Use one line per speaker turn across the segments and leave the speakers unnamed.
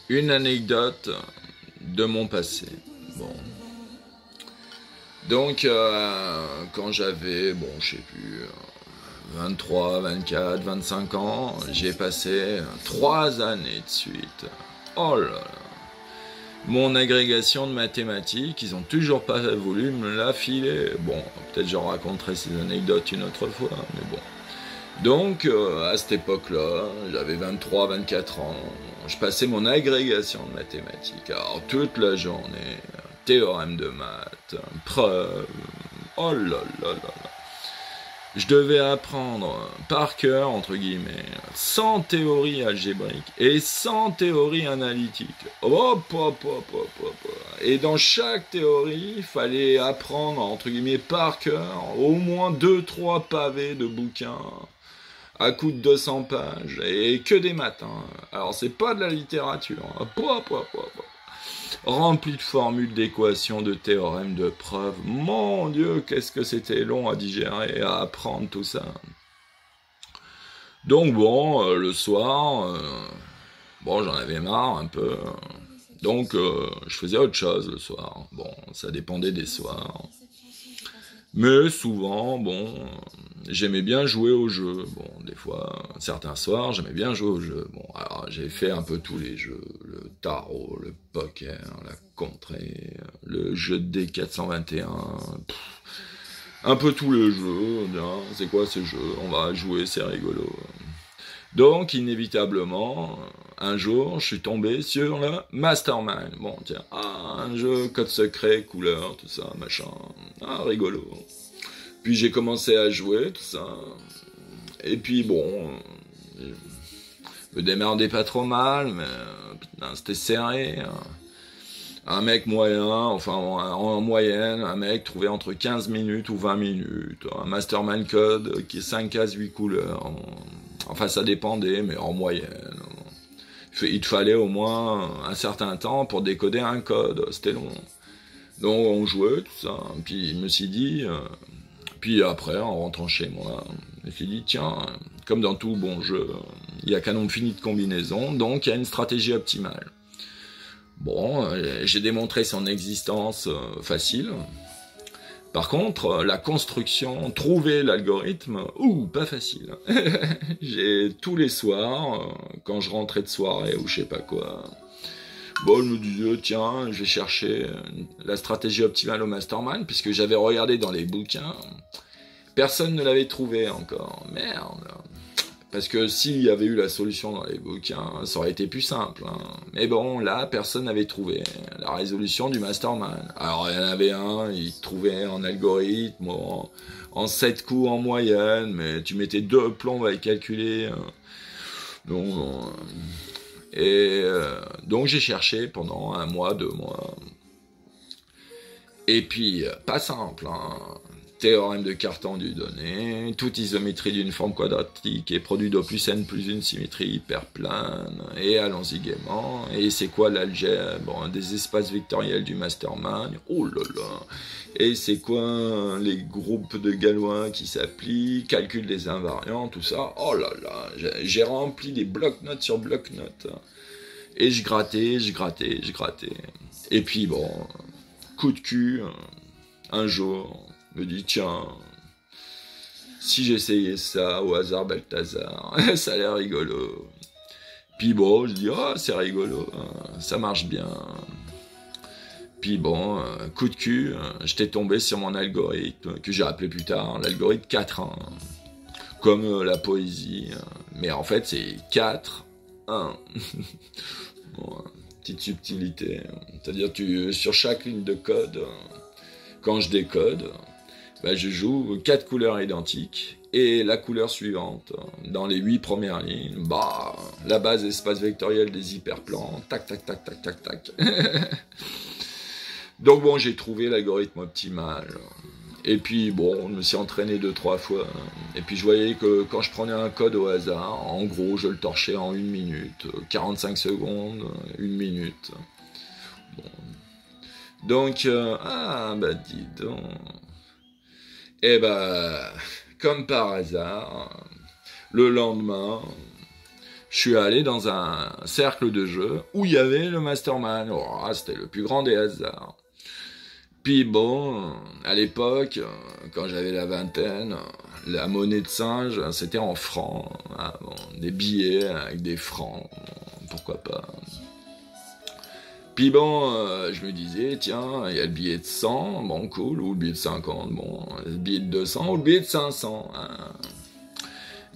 Une anecdote de mon passé. Bon. Donc, quand j'avais, bon, je sais plus, 23, 24, 25 ans, j'ai passé 3 années de suite. Oh là là. Mon agrégation de mathématiques, ils ont toujours pas voulu me la filer. Bon, peut-être j'en raconterai ces anecdotes une autre fois, mais bon. Donc, à cette époque-là, j'avais 23, 24 ans, je passais mon agrégation de mathématiques. Alors, toute la journée, théorème de maths, preuve, oh là là là là. Je devais apprendre par cœur, entre guillemets, sans théorie algébrique et sans théorie analytique. Hop, hop, hop, hop, hop. Et dans chaque théorie, il fallait apprendre, entre guillemets, par cœur, au moins 2, 3 pavés de bouquins à coup de 200 pages, et que des maths. Hein. Alors, c'est pas de la littérature. Hein. Rempli de formules, d'équations, de théorèmes, de preuves. Mon Dieu, qu'est-ce que c'était long à digérer, à apprendre tout ça. Donc bon, le soir, bon, j'en avais marre un peu. Donc, je faisais autre chose le soir. Bon, ça dépendait des soirs. Mais souvent, bon, j'aimais bien jouer au jeu. Bon, des fois, certains soirs, j'aimais bien jouer au jeu. Bon, alors j'ai fait un peu tous les jeux. Le tarot, le poker, la contrée, le jeu de dés 421, un peu tous les jeux. C'est quoi ce jeu? On va jouer, c'est rigolo. Donc, inévitablement, un jour, je suis tombé sur le Mastermind. Bon, tiens, un jeu, code secret, couleur, tout ça, machin. Ah, rigolo. Puis j'ai commencé à jouer, tout ça. Et puis bon, je me démerdais pas trop mal, mais putain, c'était serré. Un mec moyen, enfin en moyenne, un mec trouvait entre 15 minutes ou 20 minutes. Un Mastermind code qui est 5 cases, 8 couleurs. Enfin, ça dépendait, mais en moyenne. Il te fallait au moins un certain temps pour décoder un code. C'était long. Donc, on jouait, tout ça. Puis, je me suis dit... puis après, en rentrant chez moi, je me suis dit, tiens, comme dans tout bon jeu, il y a qu'un nombre fini de combinaisons, donc il y a une stratégie optimale. Bon, j'ai démontré son existence facile. Par contre, la construction, trouver l'algorithme, pas facile. J'ai tous les soirs, quand je rentrais de soirée ou je sais pas quoi, bon, je me disais, tiens, je vais chercher la stratégie optimale au mastermind, puisque j'avais regardé dans les bouquins, personne ne l'avait trouvé encore. Merde. Parce que s'il y avait eu la solution dans les bouquins, ça aurait été plus simple. Hein. Mais bon, là, personne n'avait trouvé la résolution du mastermind. Alors, il y en avait un, il trouvait un algorithme en 7 coups en moyenne, mais tu mettais 2 plombs à calculer. Donc, donc j'ai cherché pendant 1 mois, 2 mois. Et puis, pas simple, hein. Théorème de Cartan du donné, toute isométrie d'une forme quadratique est produit d'O plus n plus une symétrie hyperplane, et allons-y gaiement, et c'est quoi l'algèbre des espaces vectoriels du mastermind, oh là là, et c'est quoi les groupes de Galois qui s'appliquent, calcul des invariants, tout ça, oh là là, j'ai rempli des bloc-notes sur bloc-notes, et je grattais, et puis bon, coup de cul, un jour, me dit tiens, si j'essayais ça au hasard Balthazar, ça a l'air rigolo. Puis bon, je dis c'est rigolo, ça marche bien. Puis bon, coup de cul, j'étais tombé sur mon algorithme que j'ai appelé plus tard l'algorithme 4-1, comme la poésie, mais en fait c'est 4-1. Bon, petite subtilité, c'est-à-dire sur chaque ligne de code, quand je décode, je joue 4 couleurs identiques et la couleur suivante. Dans les 8 premières lignes, la base espace vectoriel des hyperplans, tac, tac, tac, tac, tac, tac. Donc bon, j'ai trouvé l'algorithme optimal. Et puis bon, je me suis entraîné 2-3 fois. Et puis je voyais que quand je prenais un code au hasard, en gros, je le torchais en 1 minute, 45 secondes, 1 minute. Bon. Donc, dis donc... Et comme par hasard, le lendemain, je suis allé dans un cercle de jeu où il y avait le mastermind. Oh, c'était le plus grand des hasards. Puis bon, à l'époque, quand j'avais la vingtaine, la monnaie de singe, c'était en francs. Hein, bon, des billets avec des francs, pourquoi pas. Puis bon, je me disais, tiens, il y a le billet de 100, bon cool, ou le billet de 50, bon, le billet de 200, ou le billet de 500. Hein.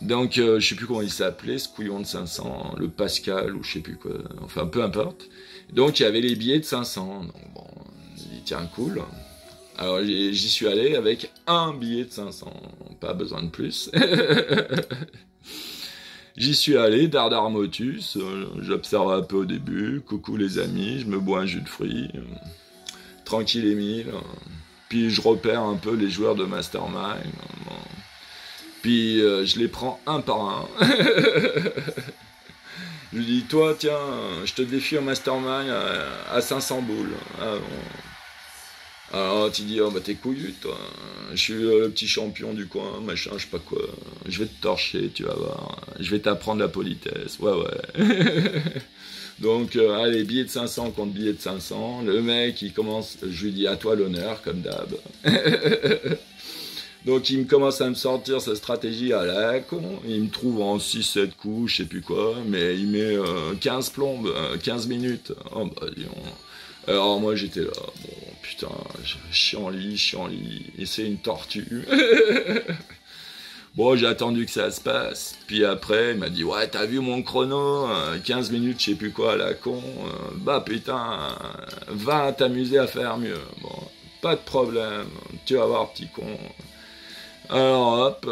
Donc, je sais plus comment il s'appelait, ce couillon de 500, le Pascal, ou je sais plus quoi, enfin, peu importe. Donc, il y avait les billets de 500, donc bon, je dis, tiens, cool. Alors, j'y suis allé avec un billet de 500, pas besoin de plus. J'y suis allé, dardar motus, j'observe un peu au début, coucou les amis, je me bois un jus de fruits, tranquille Émile, puis je repère un peu les joueurs de Mastermind, bon. Puis je les prends un par un. Je lui dis, toi, tiens, je te défie au Mastermind à 500 boules. Ah, bon. Alors tu dis, oh bah t'es couillu, toi. Je suis le petit champion du coin, machin, je sais pas quoi. Je vais te torcher, tu vas voir. Je vais t'apprendre la politesse. Ouais, ouais. Donc, allez, billet de 500 contre billet de 500. Le mec, il commence, je lui dis, à toi l'honneur, comme d'hab. Donc il me commence à me sortir sa stratégie à la con, il me trouve en 6-7 coups, je sais plus quoi, mais il met 15 plombes, 15 minutes. Oh bah dis donc. Alors moi j'étais là, bon putain, chiant-lit, et c'est une tortue. Bon j'ai attendu que ça se passe, puis après il m'a dit ouais t'as vu mon chrono, 15 minutes je sais plus quoi à la con, bah putain, va t'amuser à faire mieux. Bon, pas de problème, tu vas voir petit con. Alors hop,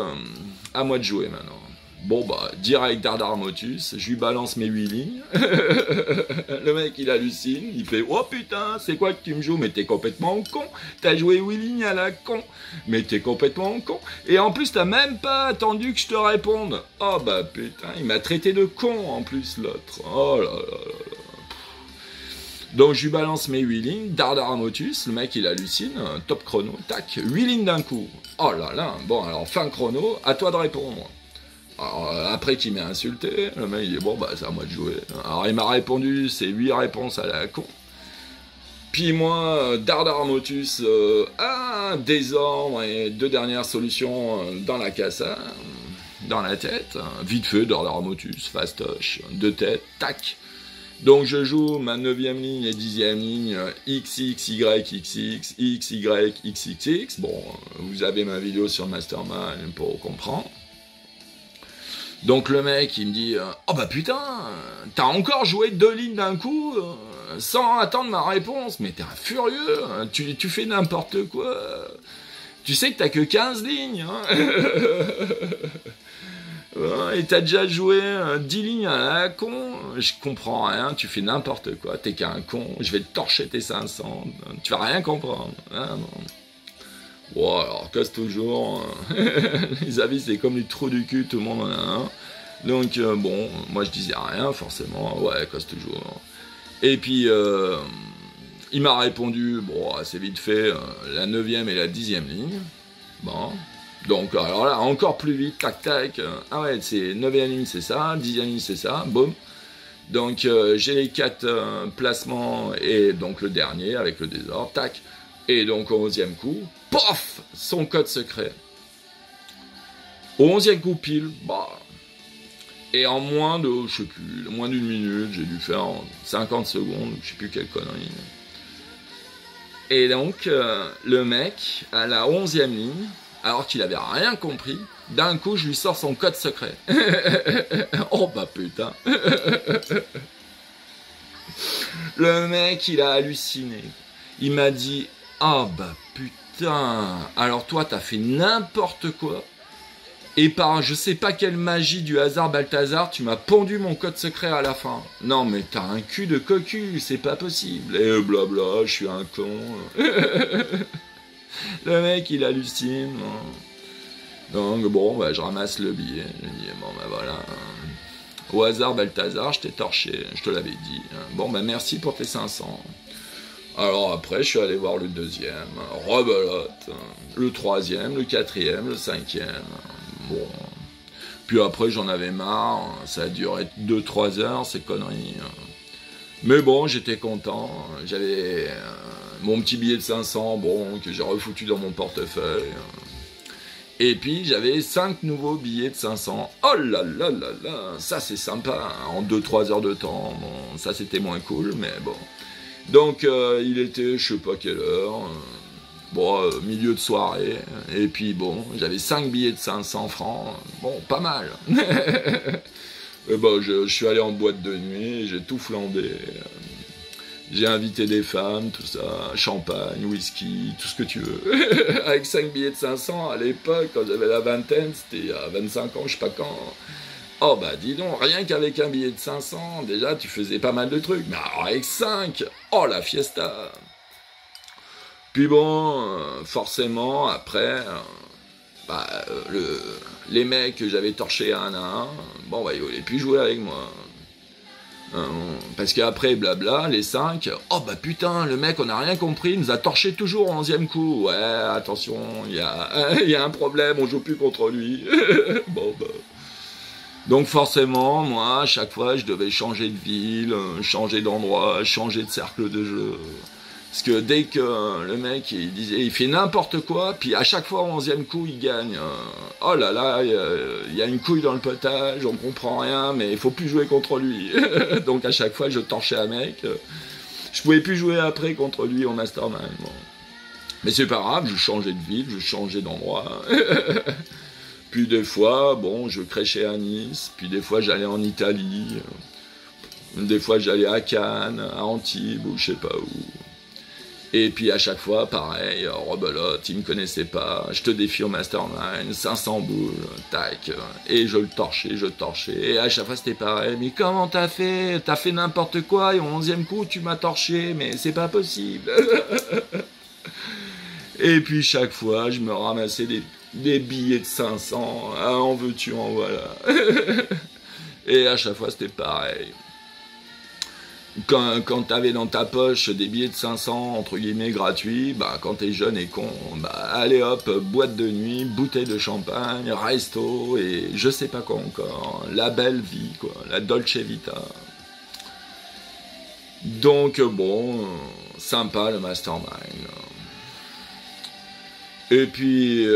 à moi de jouer maintenant. Bon bah, direct dardar motus, je lui balance mes 8 lignes. Le mec il hallucine, il fait oh putain, c'est quoi que tu me joues? Mais t'es complètement con, t'as joué 8 lignes à la con, mais t'es complètement con. Et en plus t'as même pas attendu que je te réponde. Oh bah putain, il m'a traité de con en plus l'autre. Oh là là là là. Donc je lui balance mes 8 lignes, dardar motus, le mec il hallucine, top chrono, tac, 8 lignes d'un coup. Oh là là, bon alors fin chrono, à toi de répondre. Alors, après qu'il m'ait insulté, le mec il dit bon bah c'est à moi de jouer. Alors il m'a répondu ses 8 réponses à la con. Puis moi, dardar motus, un désordre et 2 dernières solutions dans la cassa, dans la tête, vite fait, dardar motus, fastoche, 2 têtes, tac. Donc je joue ma 9e ligne et 10e ligne, XXYXX, XYXXX. Bon, vous avez ma vidéo sur Mastermind pour comprendre. Donc le mec, il me dit « Oh bah putain, t'as encore joué 2 lignes d'un coup, sans attendre ma réponse, mais t'es un furieux, tu fais n'importe quoi. Tu sais que t'as que 15 lignes, hein. Et t'as déjà joué 10 lignes à la con, je comprends rien, tu fais n'importe quoi, t'es qu'un con, je vais te torcher tes 500, tu vas rien comprendre. Hein, non. Bon, alors casse toujours, les avis c'est comme les trous du cul, tout le monde en a un. Donc bon, moi je disais rien forcément, ouais, casse toujours. Et puis il m'a répondu, bon, assez vite fait, la 9e et la 10e ligne. Bon. Donc, alors là, encore plus vite, tac, tac. Ah ouais, c'est 9e ligne, c'est ça, 10e ligne, c'est ça, boum. Donc, j'ai les 4 placements et donc le dernier avec le désordre, tac. Et donc, au 11e coup, pof, son code secret. Au 11e coup pile, bah. Et en moins de, je sais plus, moins d'1 minute, j'ai dû faire 50 secondes, je sais plus quelle connerie. Et donc, le mec, à la 11e ligne, alors qu'il avait rien compris, d'un coup, je lui sors son code secret. Oh bah putain. Le mec, il a halluciné. Il m'a dit, oh bah putain, alors toi, t'as fait n'importe quoi. Et par je sais pas quelle magie du hasard Balthazar, tu m'as pondu mon code secret à la fin. Non mais t'as un cul de cocu, c'est pas possible. Et blabla, je suis un con. Le mec, il hallucine. Donc, bon, bah, je ramasse le billet. Je dis, bon, bah, voilà. Au hasard, Balthazar, je t'ai torché. Je te l'avais dit. Bon, bah, merci pour tes 500. Alors, après, je suis allé voir le 2e. Rebelote. Le 3e, le 4e, le 5e. Bon. Puis après, j'en avais marre. Ça a duré 2-3 heures, ces conneries. Mais bon, j'étais content. J'avais mon petit billet de 500, bon, que j'ai refoutu dans mon portefeuille. Et puis, j'avais 5 nouveaux billets de 500. Oh là là là là, ça c'est sympa, hein, en 2-3 heures de temps. Bon, ça c'était moins cool, mais bon. Donc, il était, je sais pas quelle heure, milieu de soirée. Et puis, bon, j'avais 5 billets de 500 francs. Bon, pas mal. Et ben, je suis allé en boîte de nuit, j'ai tout flambé. J'ai invité des femmes, tout ça, champagne, whisky, tout ce que tu veux. Avec 5 billets de 500, à l'époque, quand j'avais la vingtaine, c'était à 25 ans, je sais pas quand. Oh bah dis donc, rien qu'avec un billet de 500, déjà tu faisais pas mal de trucs. Mais alors avec 5, oh la fiesta. Puis bon, forcément, après, les mecs que j'avais torchés un à un, bon bah ils voulaient plus jouer avec moi. Parce qu'après, blabla, les 5, oh bah putain, le mec, on n'a rien compris, il nous a torché toujours au 11e coup. Ouais, attention, il y a un problème, on joue plus contre lui. Bon bah. Donc forcément, moi, à chaque fois, je devais changer de ville, changer d'endroit, changer de cercle de jeu. Parce que dès que le mec, il fait n'importe quoi, puis à chaque fois, au 11e coup, il gagne. Oh là là, il y a une couille dans le potage, on comprend rien, mais il faut plus jouer contre lui. Donc à chaque fois, je torchais un mec. Je pouvais plus jouer après contre lui au Mastermind. Bon. Mais c'est pas grave, je changeais de ville, je changeais d'endroit. Puis des fois, bon, je crêchais à Nice, puis des fois, j'allais en Italie. Des fois, j'allais à Cannes, à Antibes, ou je sais pas où. Et puis à chaque fois, pareil, rebelote, il me connaissait pas, je te défie au Mastermind, 500 boules, tac, et je le torchais, et à chaque fois c'était pareil, mais comment t'as fait n'importe quoi, et au 11e coup tu m'as torché, mais c'est pas possible. Et puis chaque fois, je me ramassais des billets de 500, ah, en veux-tu, en voilà. Et à chaque fois c'était pareil. Quand t'avais dans ta poche des billets de 500, entre guillemets, gratuits, bah, quand t'es jeune et con, bah, allez hop, boîte de nuit, bouteille de champagne, resto, et je sais pas quoi encore, la belle vie, quoi, la Dolce Vita. Donc, bon, sympa le Mastermind. Et puis,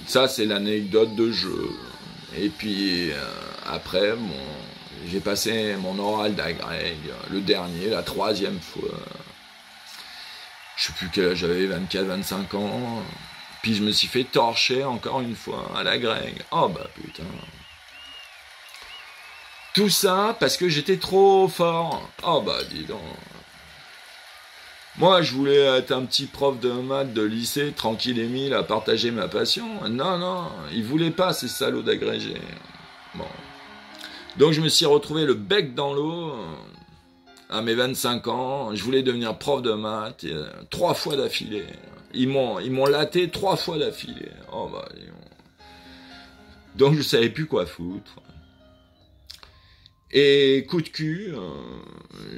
ça c'est l'anecdote de jeu. Et puis, après, bon... J'ai passé mon oral d'Agreg, le dernier, la 3e fois. Je sais plus quel âge j'avais, 24-25 ans. Puis je me suis fait torcher encore une fois à l'Agreg. Oh bah putain. Tout ça parce que j'étais trop fort. Oh bah dis donc. Moi je voulais être un petit prof de maths de lycée, tranquille et mille, à partager ma passion. Non, ils voulaient pas ces salauds d'agrégés. Bon. Donc je me suis retrouvé le bec dans l'eau à mes 25 ans. Je voulais devenir prof de maths 3 fois d'affilée. Ils m'ont laté 3 fois d'affilée. Oh bah, donc je savais plus quoi foutre. Et coup de cul,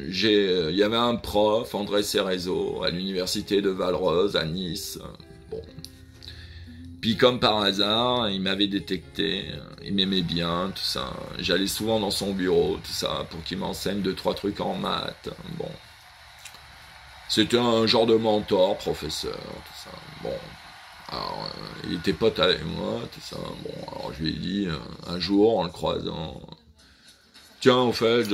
il y avait un prof, André Cerezo, à l'université de Valrose à Nice. Bon. Puis comme par hasard, il m'avait détecté, il m'aimait bien, tout ça. J'allais souvent dans son bureau, tout ça, pour qu'il m'enseigne 2-3 trucs en maths. Bon. C'était un genre de mentor, professeur, tout ça. Bon. Alors, il était pote avec moi, tout ça. Bon, alors je lui ai dit, un jour, en le croisant, tiens, en fait,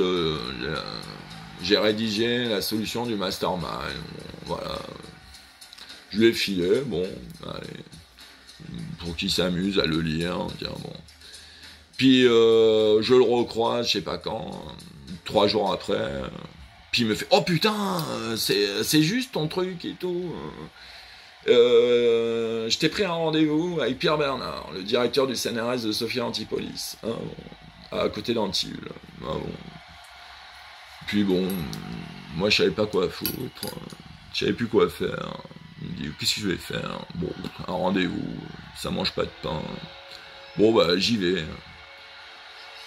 j'ai rédigé la solution du Mastermind. Bon, voilà. Je lui ai filé, bon, allez. Pour qu'il s'amuse à le lire, tiens, bon. Puis je le recroise, je sais pas quand, 3 jours après, puis il me fait « Oh putain, c'est juste ton truc et tout. Je t'ai pris un rendez-vous avec Pierre Bernard, le directeur du CNRS de Sophia Antipolis, hein, bon, à côté d'Antibes. Ah, bon. Puis bon, moi je savais pas quoi foutre, je savais plus quoi faire. Il me dit, qu'est-ce que je vais faire? Bon, un rendez-vous, ça mange pas de pain. Bon, bah, j'y vais.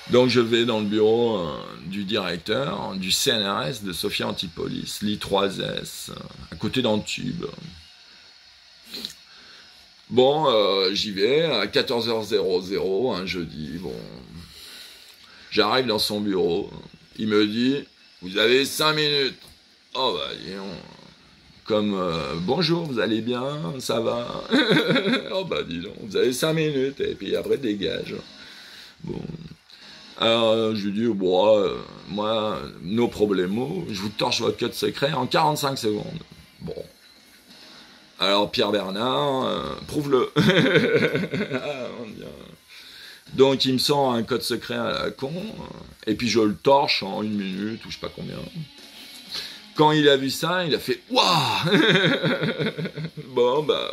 Donc, je vais dans le bureau du directeur du CNRS de Sophia Antipolis, l'I3S, à côté d'Antibes. Bon, j'y vais à 14h00, un jeudi, bon. J'arrive dans son bureau, il me dit, vous avez 5 minutes. Oh bah, dis donc. Comme, bonjour, vous allez bien, ça va. Oh bah, dis donc, vous avez 5 minutes, et puis après, dégage. Bon. Alors, je lui dis, bon, moi, no problemo, je vous torche votre code secret en 45 secondes. Bon. Alors, Pierre Bernard, prouve-le. Ah, donc, il me sort un code secret à la con, et puis je le torche en 1 minute, ou je sais pas combien. Quand il a vu ça, il a fait « Waouh !» Bon, bah...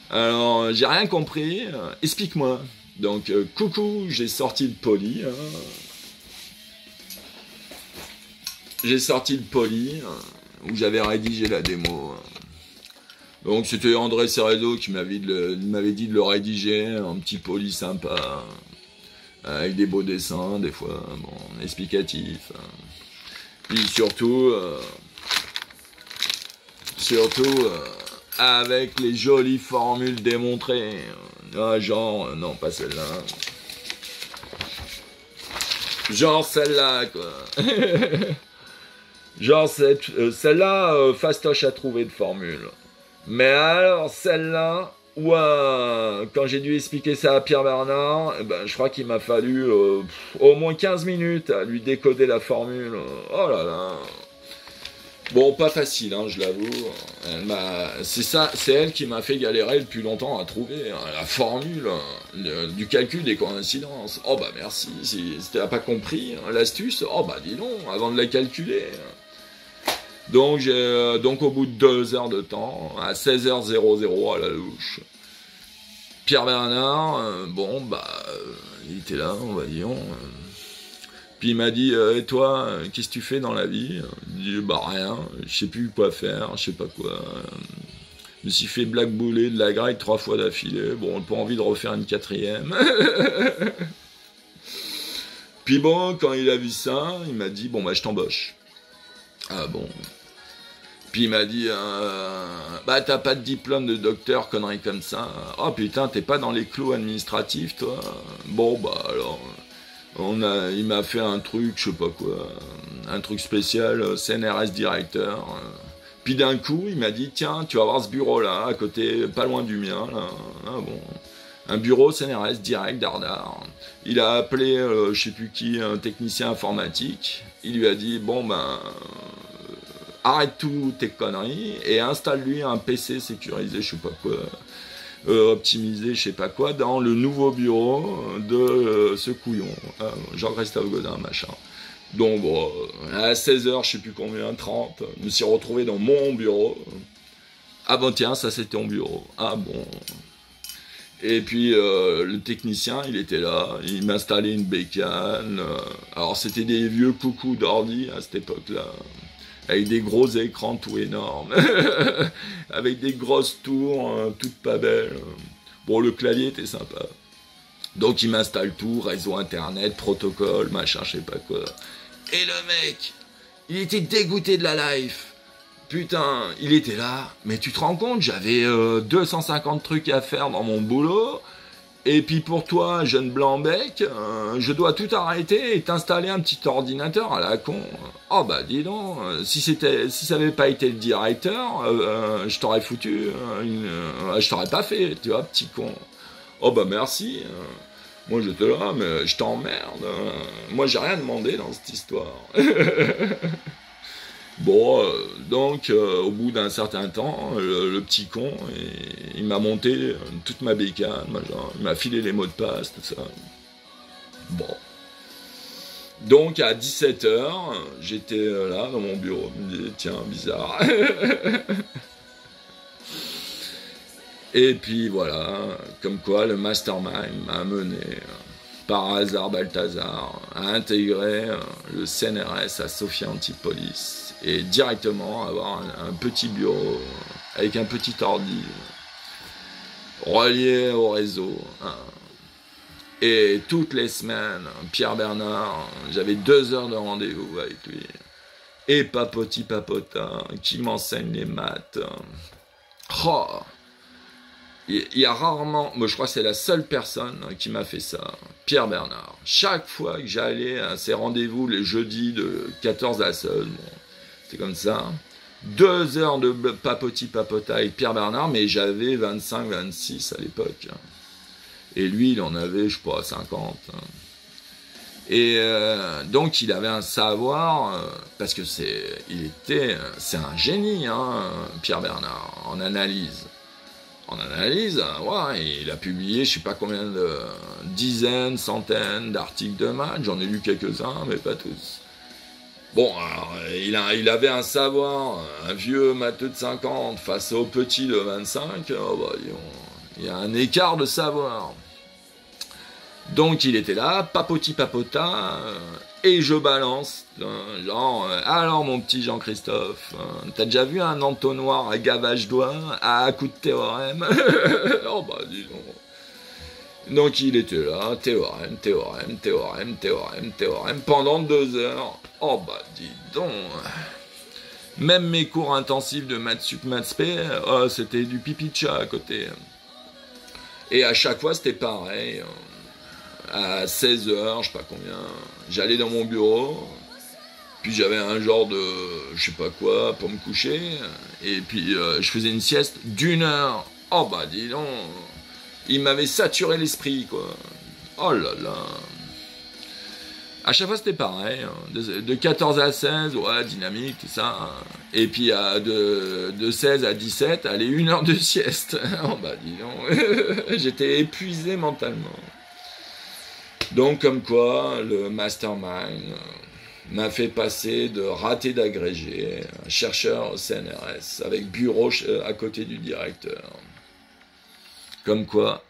alors, j'ai rien compris, explique-moi. Donc, coucou, j'ai sorti le poly. Hein. J'ai sorti le poly, où j'avais rédigé la démo. Donc, c'était André Cerezo qui m'avait dit de le rédiger, un petit poly sympa, avec des beaux dessins, des fois, bon, explicatifs. Puis surtout, avec les jolies formules démontrées. Genre, non, pas celle-là. Genre celle-là, quoi. Genre celle-là, fastoche à trouver de formule. Mais alors, celle-là, quand j'ai dû expliquer ça à Pierre Bernard, ben, je crois qu'il m'a fallu au moins 15 minutes à lui décoder la formule. Oh là là. Bon, pas facile, hein, je l'avoue. C'est elle qui m'a fait galérer le plus longtemps à trouver la formule du calcul des coïncidences. Oh bah merci, si t'as pas compris l'astuce, oh bah dis donc, avant de la calculer. Donc, au bout de 2 heures de temps, à 16h00 à la louche, Pierre Bernard, bon, bah, il était là, on va dire. Puis il m'a dit, et toi, qu'est-ce que tu fais dans la vie? Je dis, bah rien, je sais plus quoi faire, je sais pas quoi. Je me suis fait blackbouler de la grecque 3 fois d'affilée, bon, pas envie de refaire une 4e. Puis bon, quand il a vu ça, il m'a dit, bon, bah, je t'embauche. Ah bon. Puis il m'a dit, bah t'as pas de diplôme de docteur, connerie comme ça. Oh putain, t'es pas dans les clous administratifs, toi. Bon bah alors, il m'a fait un truc, je sais pas quoi, un truc spécial, CNRS directeur. Puis d'un coup, il m'a dit, tiens, tu vas voir ce bureau-là, à côté, pas loin du mien, là. Ah bon. Un bureau CNRS direct d'Ardard. Il a appelé, je sais plus qui, un technicien informatique. Il lui a dit, bon ben... arrête tout tes conneries et installe-lui un PC sécurisé, je sais pas quoi, optimisé, je sais pas quoi, dans le nouveau bureau de ce couillon, Jean-Christophe Godin, machin. Donc, bon, à 16h, je sais plus combien, 30, je me suis retrouvé dans mon bureau. Ah bon, tiens, ça c'était mon bureau. Ah bon. Et puis, le technicien, il était là, il m'installait une bécane. Alors, c'était des vieux coucous d'ordi à cette époque-là. Avec des gros écrans tout énormes, avec des grosses tours, toutes pas belles. Bon, le clavier était sympa. Donc il m'installe tout, réseau internet, protocole, machin, je sais pas quoi. Et le mec, il était dégoûté de la life. Putain, il était là, mais tu te rends compte, j'avais 250 trucs à faire dans mon boulot, et puis pour toi, jeune blanc-bec, je dois tout arrêter et t'installer un petit ordinateur à la con. Oh bah dis donc, si ça avait pas été le directeur, je t'aurais foutu, je t'aurais pas fait, tu vois, petit con. Oh bah merci, moi j'étais là, mais je t'emmerde. Moi j'ai rien demandé dans cette histoire. Bon, donc, au bout d'un certain temps, le petit con, il m'a monté toute ma bécane, il m'a filé les mots de passe, tout ça. Bon. Donc, à 17h, j'étais là, dans mon bureau, je me disais, tiens, bizarre. Et puis, voilà, comme quoi, le mastermind m'a amené, par hasard Balthazar, à intégrer le CNRS à Sophia Antipolis. Et directement avoir un petit bureau avec un petit ordi relié au réseau. Et toutes les semaines, Pierre Bernard, j'avais 2 heures de rendez-vous avec lui. Et papoti papotin, qui m'enseigne les maths. Oh, il y a rarement, moi je crois que c'est la seule personne qui m'a fait ça, Pierre Bernard. Chaque fois que j'allais à ces rendez-vous les jeudis de 14 à 16, bon, c'est comme ça, 2 heures de papota avec Pierre Bernard, mais j'avais 25, 26 à l'époque. Et lui, il en avait, je sais pas, 50. Et donc, il avait un savoir, parce que c'est un génie, hein, Pierre Bernard, en analyse. En analyse, ouais, il a publié, je sais pas combien de dizaines, centaines d'articles de maths, j'en ai lu quelques-uns, mais pas tous. Bon, alors, il avait un savoir, un vieux matheux de 50 face au petit de 25, oh bah, il y a un écart de savoir. Donc il était là, papota, et je balance, genre, alors mon petit Jean-Christophe, t'as déjà vu un entonnoir à gavage doigt, à coup de théorème? Oh bah dis donc. Donc il était là, théorème, pendant 2 heures. Oh bah dis donc. Même mes cours intensifs de maths sup, maths spé, c'était du pipi de chat à côté. Et à chaque fois c'était pareil. À 16h, je sais pas combien, j'allais dans mon bureau, puis j'avais un genre de, je sais pas quoi, pour me coucher, et puis je faisais une sieste d'1 heure. Oh bah dis donc, il m'avait saturé l'esprit, quoi. Oh là là. À chaque fois c'était pareil, de 14 à 16, ouais, dynamique, tout ça. Et puis de 16 à 17, allez, 1 heure de sieste. Oh bah dis donc, j'étais épuisé mentalement. Donc, comme quoi, le mastermind m'a fait passer de raté d'agrégé, chercheur au CNRS, avec bureau à côté du directeur. Comme quoi,